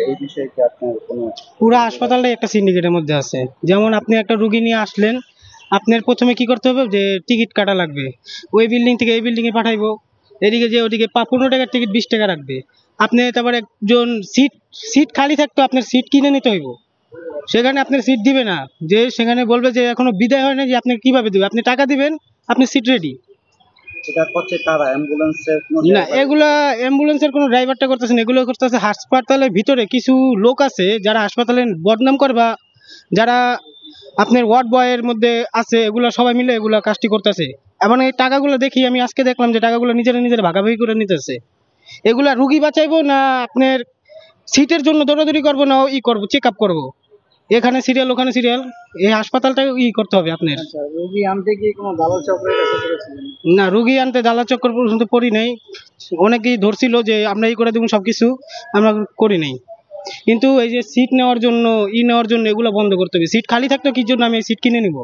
এই বিষয়ে কি আপনার কোনো পুরো হাসপাতালটাই একটা সিন্ডিকেটের মধ্যে আছে। যেমন আপনি একটা রুগী নিয়ে আসলেন, আপনার প্রথমে কি করতে হবে যে টিকিট কাটা লাগবে, ওই বিল্ডিং থেকে এই বিল্ডিং এ পাঠাইবো, এদিকে যে ওদিকে 15 টাকার টিকিট 20 টাকা রাখবে। আপনি তারপর একজন সিট সিট খালি থাকতো, আপনার সিট কিনে নিতে হইব, সেখানে আপনার সিট দিবে না, যে সেখানে বলবে যে এখনো বিদায় হয় না, যে আপনি কিভাবে দিবে, আপনি টাকা দিবেন, আপনি সিট রেডি। এটা করছে কারা? অ্যাম্বুলেন্সের কোনো না, ড্রাইভার? এগুলা অ্যাম্বুলেন্সের কোনো ড্রাইভারটা করতেছে না, এগুলো করতেছে হাসপাতালের ভিতরে কিছু লোক আছে যারা হাসপাতালের বদনাম করে, বা যারা আপনার ওয়ার্ড বয়ের মধ্যে আছে, এগুলা সবাই মিলে এগুলা কাজটি করতেছে। এবং এই টাকাগুলো দেখি আমি আজকে দেখলাম যে টাকাগুলো নিজেরা নিজেরা ভাগাভাগি করে নিতেছে। এগুলা রুগী বাঁচাইবো না আপনার সিটের জন্য দৌড়াদৌড়ি করবো, না ই করবো, চেক আপ করবো, এখানে সিরিয়াল ওখানে সিরিয়াল, এই হাসপাতালটা ই করতে হবে আপনার। আচ্ছা, রোগী আনতে কি কোনো দালাল চক্রের কাছে করেছিলেন? না, রুগী আনতে দালাল চক্কর পর্যন্ত পড়ি নাই। অনেকেই ধরছিল যে আমরা এই করে দেবো সবকিছু, আমরা করি নাই। কিন্তু এই যে সিট নেওয়ার জন্য নেওয়ার জন্য এগুলো বন্ধ করতে হবে। সিট খালি থাকতো কি জন্য আমি সিট কিনে নিব?